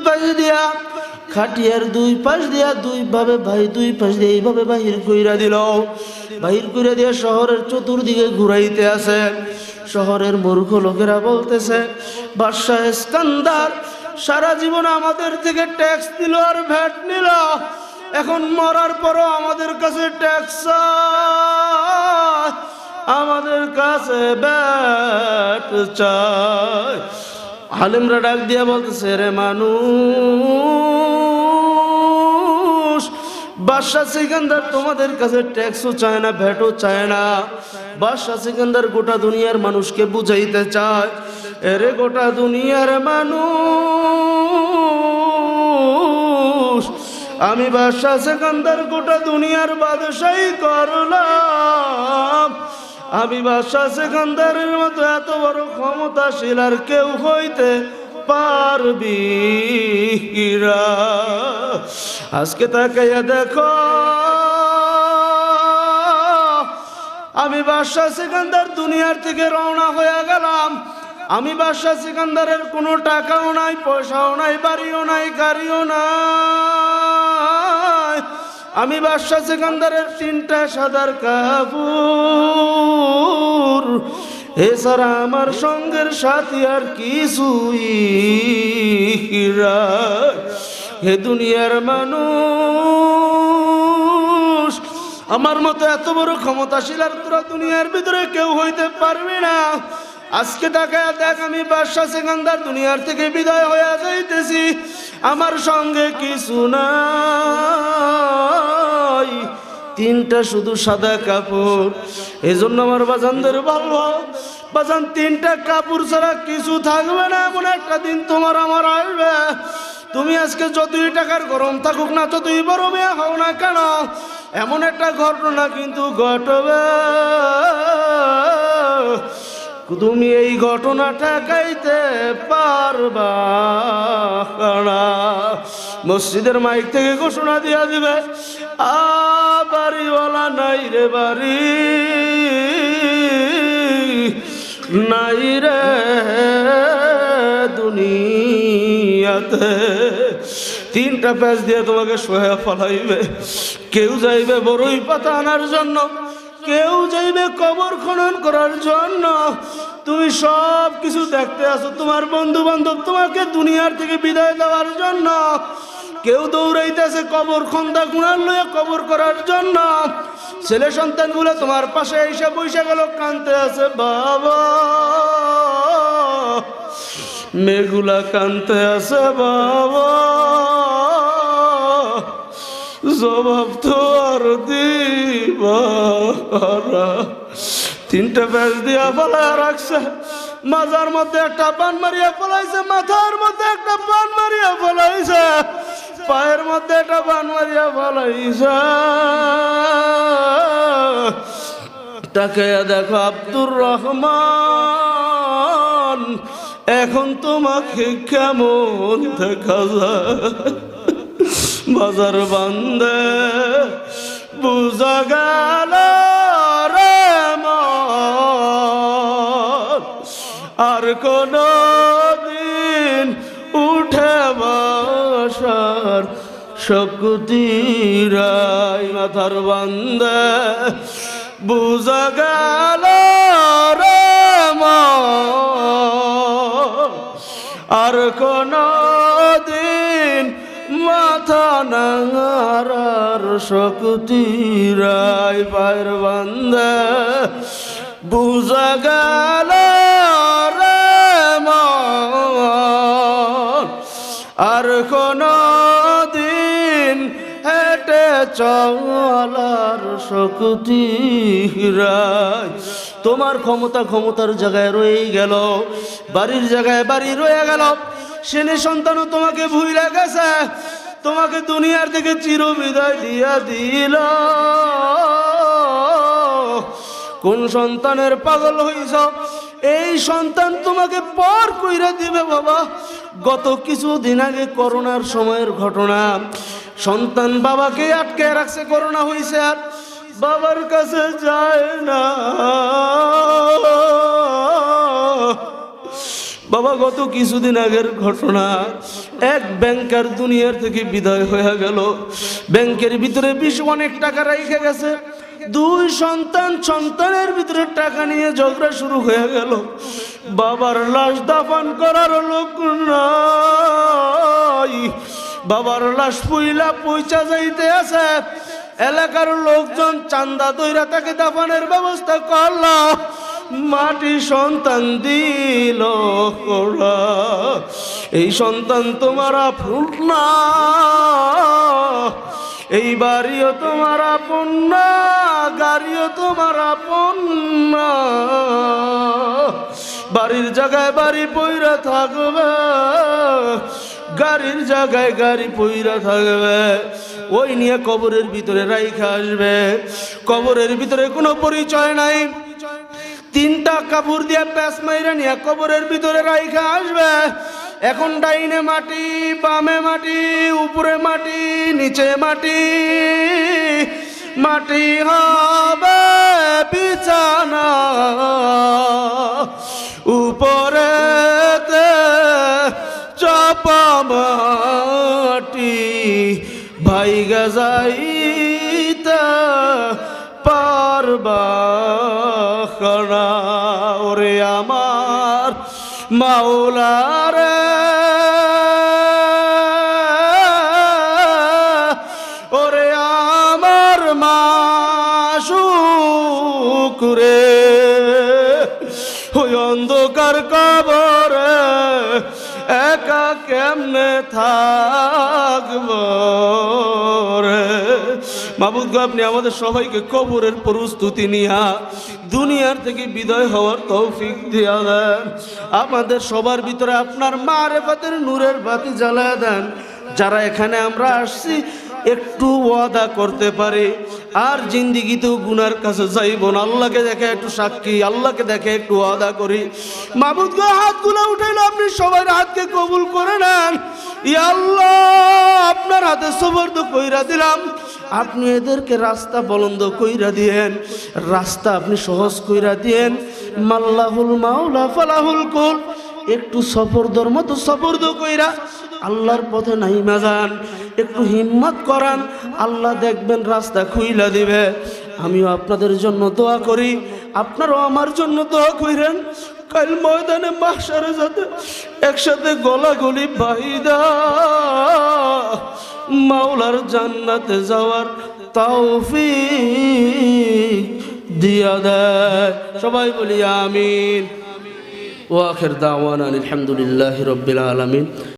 পাশ দিয়া খাটিয়ার দুই পাশ দিয়া দুইভাবে ভাই দুই পাশ দিয়ে এইভাবে বাহির কইরা দিল। বাহির কইরা দিয়া শহরের চতুর্দিকে ঘুরাইতে আছে। শহরের মূর্খ লোকেরা বলতেছে, বাদশাহ ইস্কান্দার সারা জীবন আমাদের থেকে ট্যাক্স দিল আর ভ্যাট নিল, এখন মরার পরও আমাদের কাছে ট্যাক্স, আমাদের কাছে ভ্যাট চায়। আলেমরা ডাক দিয়া বলতেছে, রে মানুষ, বাদশাহ সিকান্দার তোমাদের কাছে ট্যাক্সও চায় না, ভ্যাটও চায় না। বাদশাহ সিকান্দার গোটা দুনিয়ার মানুষকে বুঝাইতে চায়, এরে গোটা দুনিয়ার মানুষ, আমি বাদশাহ সিকান্দার গোটা দুনিয়ার বাদশাহী করলাম। আমি বাদশাহ সিকান্দারের মতো এত বড় ক্ষমতাশীল আর কেউ হইতে পারবি না। আজকে তাকাইয়া দেখো, আমি বাদশাহ সিকান্দার দুনিয়ার থেকে রওনা হয়ে গেলাম। আমি বাদশাহ সিকান্দারের কোনো টাকাও নাই, পয়সাও নাই, বাড়িও নাই, গাড়িও নাই। আমি বাদশাহ সিকান্দারের 3টা সাদার কাপড়, এছাড়া আমার সঙ্গের সাথী আর কিছুই নাই। হে দুনিয়ার মানুষ, আমার মতো এত বড় ক্ষমতাশীল আর তোরা দুনিয়ার ভিতরে কেউ হইতে পারবি না। আজকে তাকায়া দেখ, আমি বাদশাহ সিকান্দার দুনিয়ার থেকে বিদায় হয়ে যাইতেছি, আমার সঙ্গে কিছু নাই, 3টা শুধু সাদা কাপড়। এই জন্য আমার বাজানদের বলবো, বাজান 3টা কাপড় ছাড়া কিছু থাকবে না। এমন একটা দিন তোমার আমার আসবে, তুমি আজকে যতই টাকার গরম থাকুক না, যতই বড় মেয়ে হও না কেন, এমন একটা ঘটনা কিন্তু ঘটবে, তুমি এই ঘটনা ঠেকাইতে পারবা না। মসজিদের মাইক থেকে ঘোষণা দিয়া দিবে, বাড়িওয়ালা নাই রে বাড়ি, নাই রে দুনিয়াতে। 3টা প্যাচ দিয়ে তোমাকে শোয়া ফলাইবে। কেউ যাইবে বড়ই পাতা আনার জন্য, কেউ যাইবে কবর খনন করার জন্য। তুমি সব কিছু দেখতে আসো, তোমার বন্ধু বান্ধব তোমাকে দুনিয়ার থেকে বিদায় দেওয়ার জন্য। কেউ দৌড়াইতেছে কবর খন্দা গুণার লয়ে কবর করার জন্য। ছেলে সন্তানগুলো তোমার পাশে এসে বসে গেল, কানতে আছে বাবা, মেয়েগুলা কানতে আছে বাবা, জবাব তো আর দিবা। 3টা ব্যাস দিয়া ফেলায় রাখছে, মাজার মধ্যে একটা পান মারিয়া ফেলাইছে, মাথার মধ্যে একটা পান মারিয়া ফেলাইছে, পায়ের মধ্যে একটা পান মারিয়া ফেলাইছে। তাকে দেখো আব্দুর রহমান, এখন তোমাকে কেমন দেখা যায়? বাজার বান্দে বুঝা গেল রে মন, আর কোন দিন উঠে বসার শক্তি রাই। মাথার বান্দে বুঝা গেল রে মন, আর কোন দিন মাথা নাঙার শক্তি রাই। পায়ের বান্দে বুঝা গেল রে মন, আর কোন দিন হেঁটে চলার শক্তি রাই। তোমার ক্ষমতার জায়গায় রয়ে গেল, বাড়ির জায়গায় বাড়ি রয়ে গেল। সেনে সন্তানও তোমাকে ভুলে গেছে, তোমাকে দুনিয়ার থেকে চিরবিদায় দিয়া দিল। কোন সন্তানের পাগল হইছ, এই সন্তান তোমাকে পর কইরা দিবে বাবা। গত কিছুদিন আগে করোনার সময়ের ঘটনা, সন্তান বাবাকে আটকে রাখছে, করোনা হইছে আর বাবার কাছে যায় না। বাবা গত কিছুদিন আগের ঘটনা, এক ব্যাংকার দুনিয়ার থেকে বিদায় হয়ে গেল। ব্যাংকের ভিতরে অনেক টাকা রেখে গেছে। দুই সন্তানের ভিতরে টাকা নিয়ে ঝগড়া শুরু হয়ে গেল। বাবার লাশ দাফন করার লোক নাই, বাবার লাশ পয়সা যাইতে আছে। এলাকার লোকজন চান্দা দইরা তাকে দাফনের ব্যবস্থা করলো। মাটি সন্তান দিল ওরা। এই সন্তান তোমার আপন না, এই বাড়িও তোমার আপন না, গাড়িও তোমার আপন না। বাড়ির জায়গায় বাড়ি পইরা থাকবে, গাড়ির জায়গায় গাড়ি পইরা থাকবে। ওই নিয়ে কবরের ভিতরে রাইখা আসবে। কবরের ভিতরে কোনো পরিচয় নাই। তিনটা কাপড় দিয়ে প্যাঁচ মাইরা নিয়ে কবরের ভিতরে রাইখা আসবে। এখন ডাইনে মাটি, বামে মাটি, উপরে মাটি, নিচে মাটি। মাটি হবে বিছানা, উপরেতে চাপা মাটি। ভাইগা যাইতে পারবা না। ওরে আমার মাওলারে, ওরে আমার মাশুক রে, ওই অন্ধকার কবরে একা কেমনে থাকব রে। মাবুদ গো, আপনি আমাদের সবাইকে কবরের প্রস্তুতি নিয়া দুনিয়ার থেকে বিদায় হওয়ার তৌফিক দিয়া দেন। আমাদের সবার ভিতরে আপনার মারেফাতের নূরের বাতি জ্বালায় দেন। যারা এখানে আমরা আসছি একটু ওয়াদা করতে পারে আর জিন্দিগিতেও গুনার কাছে যাইব না। আল্লাহকে দেখে একটু সাক্ষী, আল্লাহকে দেখে একটু ওয়াদা করি। মাবুদ গো, হাতগুলো উঠাইলে আপনি সবার হাতকে কবুল করে নেন। ইয়া আল্লাহ, আপনার হাতে সুবর্দ কইরা দিলাম। আপনি এদেরকে রাস্তা বলন্দ কইরা দিয়েন, রাস্তা আপনি সহজ কইরা দিয়েন। মাল্লাহুল মাওলা ফালাহুল কুল। একটু সফরদর মতো সফরদ কইরা আল্লাহর পথে নাইমা যান, একটু হিম্মত করান। আল্লাহ দেখবেন রাস্তা খুইলা দিবে। আমিও আপনাদের জন্য দোয়া করি, আপনারাও আমার জন্য দোয়া কইরেন। কাল ময়দানে মাহশারে যাতে একসাথে গলাগলি বাইদা মাওলার জান্নাতে যাওয়ার তৌফিক দিয়া দেয়। সবাই বলি আমিন। ওয়া আখির দাওয়ানা আলহামদুলিল্লাহি রাব্বিল আলামিন।